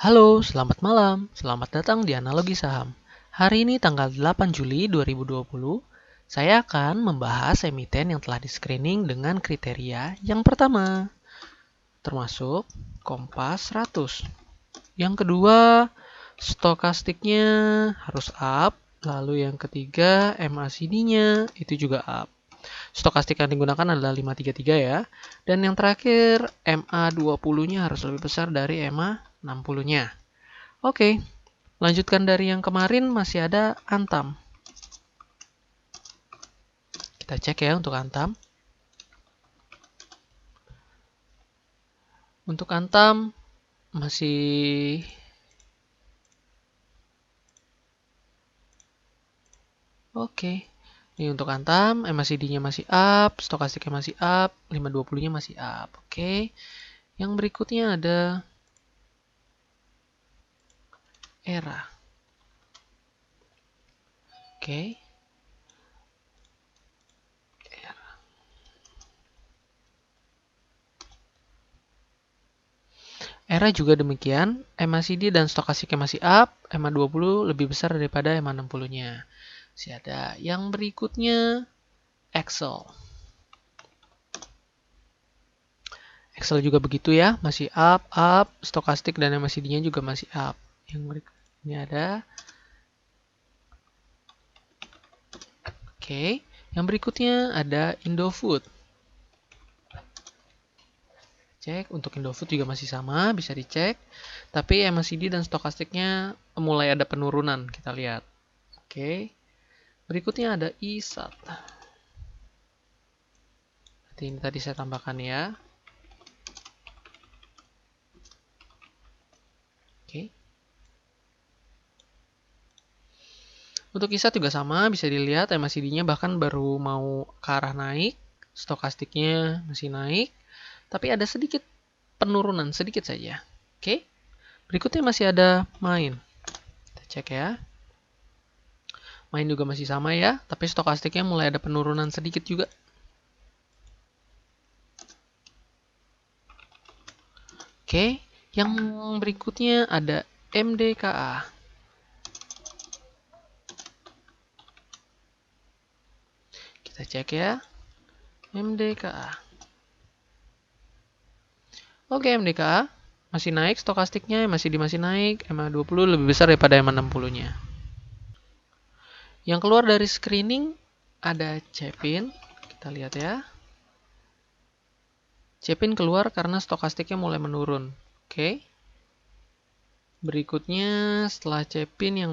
Halo, selamat malam. Selamat datang di Analogi Saham. Hari ini tanggal 8 Juli 2020, saya akan membahas emiten yang telah di-screening dengan kriteria yang pertama, termasuk Kompas 100. Yang kedua, stokastiknya harus up. Lalu yang ketiga, MACD-nya itu juga up. Stokastik yang digunakan adalah 533 ya. Dan yang terakhir, MA20-nya harus lebih besar dari MA60-nya. Oke, lanjutkan dari yang kemarin masih ada Antam. Kita cek ya untuk Antam. Untuk Antam masih oke. Ini untuk Antam, MACD-nya masih up, stokastiknya masih up, 520-nya masih up. Oke. Yang berikutnya ada ERA. Oke. ERA juga demikian, MACD dan stokastiknya masih up, MA20 lebih besar daripada MA60-nya. Masih ada. Yang berikutnya Excel. Excel juga begitu ya, masih up, stokastik dan MACD-nya juga masih up. Yang berikutnya ada. Oke, yang berikutnya ada Indofood. Cek, untuk Indofood juga masih sama, bisa dicek. Tapi MACD dan stokastiknya mulai ada penurunan, kita lihat. Oke, berikutnya ada ISAT. Ini tadi saya tambahkan ya. Oke. Untuk ISAT juga sama, bisa dilihat MACD-nya bahkan baru mau ke arah naik, stokastiknya masih naik, tapi ada sedikit penurunan, sedikit saja. Oke. Berikutnya masih ada Main. Kita cek ya. Main juga masih sama ya, tapi stokastiknya mulai ada penurunan sedikit juga. Oke, yang berikutnya ada MDKA. Kita cek ya. MDKA. Oke, MDKA masih naik stokastiknya, masih naik, MA20 lebih besar daripada MA60-nya. Yang keluar dari screening ada Cepin. Kita lihat ya. Cepin keluar karena stokastiknya mulai menurun. Oke. Berikutnya setelah Cepin yang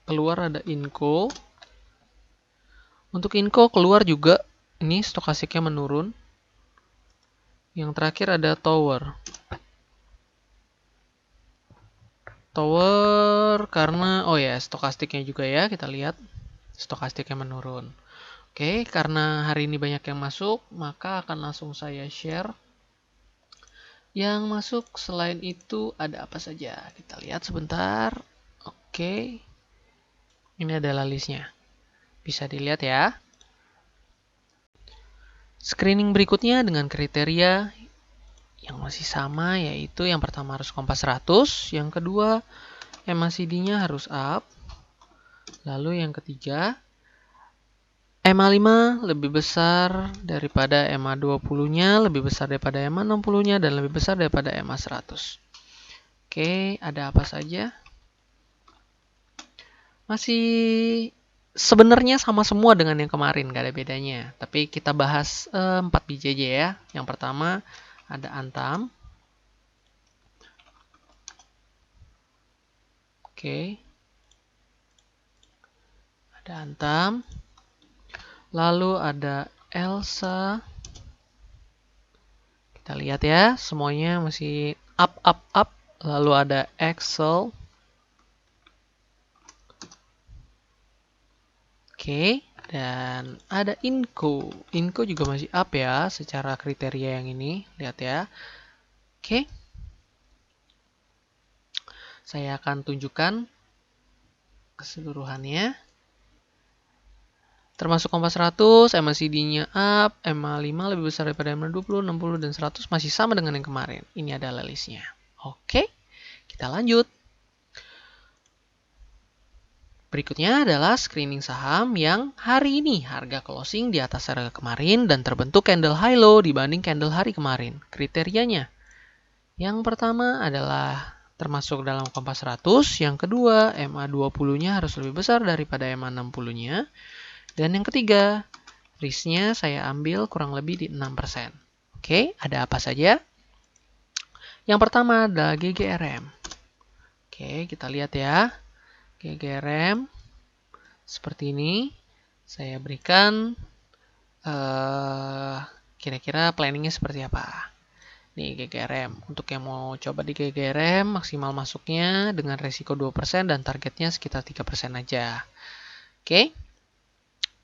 keluar ada Inco. Untuk Inco keluar juga, ini stokastiknya menurun. Yang terakhir ada Tower. Tower karena, oh ya, stokastiknya juga ya, kita lihat. Stokastiknya menurun. Oke, karena hari ini banyak yang masuk, maka akan langsung saya share. Yang masuk selain itu ada apa saja? Kita lihat sebentar. Oke. Ini adalah listnya. Bisa dilihat ya. Screening berikutnya dengan kriteria yang masih sama, yaitu yang pertama harus Kompas 100, yang kedua MACD-nya harus up, lalu yang ketiga MA5 lebih besar daripada MA20-nya, lebih besar daripada MA60-nya, dan lebih besar daripada MA100. Oke, ada apa saja? Masih sebenarnya sama semua dengan yang kemarin, gak ada bedanya. Tapi kita bahas 4 biji aja ya. Yang pertama ada Antam. Oke. Ada Antam. Lalu ada Elsa. Kita lihat ya, semuanya masih up. Lalu ada Excel. Oke, dan ada Inco. Inco juga masih up ya, secara kriteria yang ini. Lihat ya. Oke. Saya akan tunjukkan keseluruhannya. Termasuk Kompas 100, MACD-nya up, MA5 lebih besar daripada MA20, 60, dan 100 masih sama dengan yang kemarin. Ini adalah listnya. Oke, kita Kita lanjut. Berikutnya adalah screening saham yang hari ini harga closing di atas harga kemarin dan terbentuk candle high low dibanding candle hari kemarin. Kriterianya. Yang pertama adalah termasuk dalam Kompas 100, yang kedua MA20-nya harus lebih besar daripada MA60-nya, dan yang ketiga risk-nya saya ambil kurang lebih di 6%. Oke, ada apa saja? Yang pertama adalah GGRM. Oke, kita lihat ya. GGRM seperti ini. Saya berikan kira-kira planningnya seperti apa. Nih GGRM. Untuk yang mau coba di GGRM, maksimal masuknya dengan resiko 2% dan targetnya sekitar 3% aja. Oke.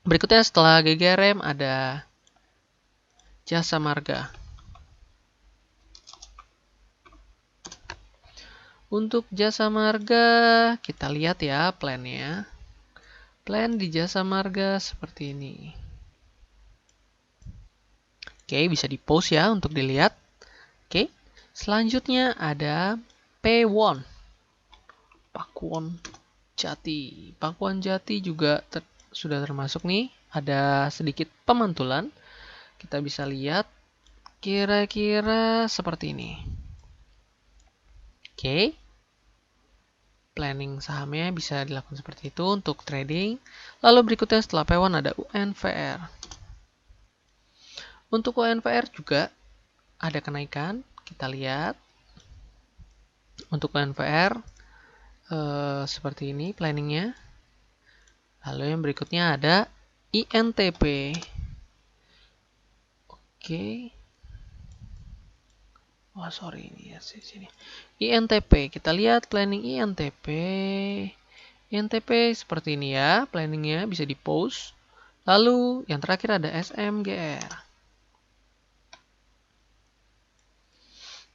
Berikutnya setelah GGRM ada Jasa Marga. Untuk Jasa Marga, kita lihat ya plannya. Plan di Jasa Marga seperti ini. Oke, bisa di-pause ya untuk dilihat. Oke, selanjutnya ada P1. Pakuan Jati. Pakuan Jati juga sudah termasuk nih. Ada sedikit pemantulan. Kita bisa lihat kira-kira seperti ini. Oke. Planning sahamnya bisa dilakukan seperti itu untuk trading. Lalu berikutnya setelah P1 ada UNVR. Untuk UNVR juga ada kenaikan. Kita lihat. Untuk UNVR seperti ini planningnya. Lalu yang berikutnya ada INTP. Oke. Oh, sorry ini ya sini. INTP, kita lihat planning INTP. INTP seperti ini ya, planningnya bisa di-pause. Lalu yang terakhir ada SMGR.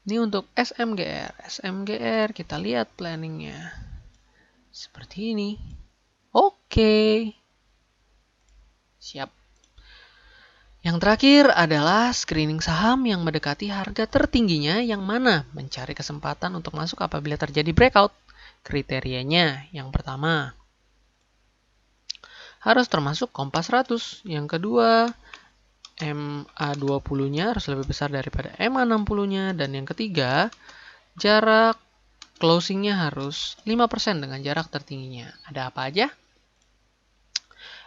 Ini untuk SMGR. SMGR kita lihat planningnya. Seperti ini. Oke. Siap. Yang terakhir adalah screening saham yang mendekati harga tertingginya yang mana mencari kesempatan untuk masuk apabila terjadi breakout. Kriterianya yang pertama harus termasuk Kompas 100. Yang kedua MA20-nya harus lebih besar daripada MA60-nya. Dan yang ketiga jarak closingnya harus 5% dengan jarak tertingginya. Ada apa aja?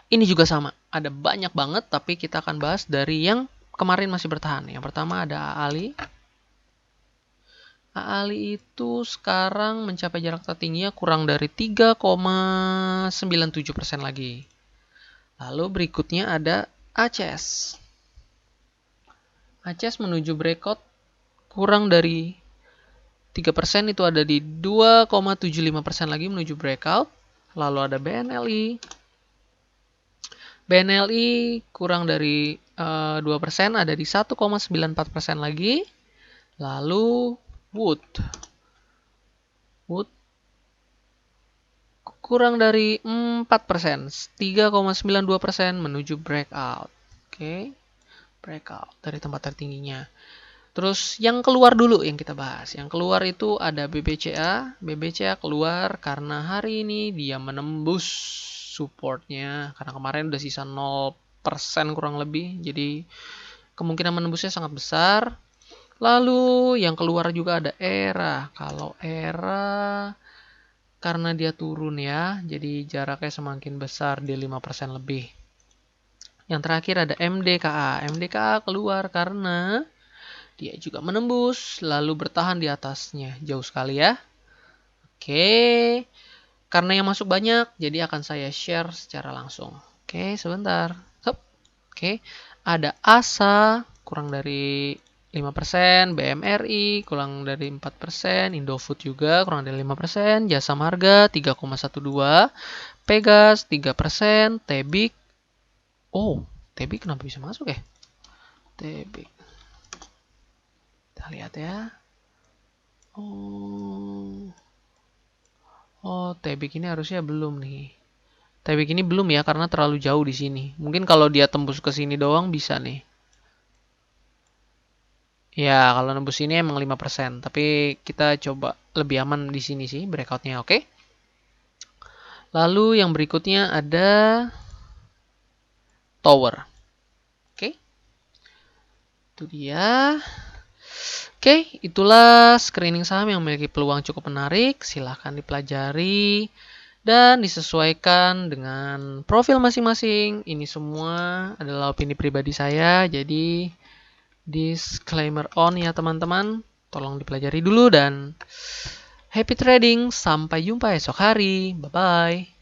Ini juga sama, ada banyak banget, tapi kita akan bahas dari yang kemarin masih bertahan. Yang pertama ada AALI. AALI itu sekarang mencapai jarak tertingginya kurang dari 3,97% lagi. Lalu berikutnya ada ACS. ACS menuju breakout kurang dari 3%, itu ada di 2,75% lagi menuju breakout. Lalu ada BNLI. BNLI kurang dari 2%, ada di 1,94% lagi. Lalu Wood kurang dari 4%, 3,92% menuju breakout. Oke. Breakout dari tempat tertingginya. Terus yang keluar dulu yang kita bahas. Yang keluar itu ada BBCA. BBCA keluar karena hari ini dia menembus supportnya, karena kemarin udah sisa 0% kurang lebih, jadi kemungkinan menembusnya sangat besar. Lalu yang keluar juga ada ERA. Kalau ERA karena dia turun ya, jadi jaraknya semakin besar di 5% lebih. Yang terakhir ada MDKA. MDKA keluar karena dia juga menembus lalu bertahan di atasnya, jauh sekali ya. Oke. Karena yang masuk banyak, jadi akan saya share secara langsung. Oke, sebentar. Oke, ada ASA kurang dari 5%, BMRI kurang dari 4%, Indofood juga kurang dari 5%, Jasa Marga 3,12%, Pegas 3%, Tebik. Oh, Tebik kenapa bisa masuk ya? Tebik. Kita lihat ya. Oh, Tebik ini harusnya belum nih. Tebik ini belum ya karena terlalu jauh di sini. Mungkin kalau dia tembus ke sini doang bisa nih. Ya, kalau nembus ini emang 5%, tapi kita coba lebih aman di sini sih breakoutnya, oke? Lalu yang berikutnya ada tower. Oke. Itu dia. Oke, itulah screening saham yang memiliki peluang cukup menarik. Silahkan dipelajari dan disesuaikan dengan profil masing-masing. Ini semua adalah opini pribadi saya, jadi disclaimer on ya teman-teman. Tolong dipelajari dulu dan happy trading. Sampai jumpa esok hari. Bye-bye.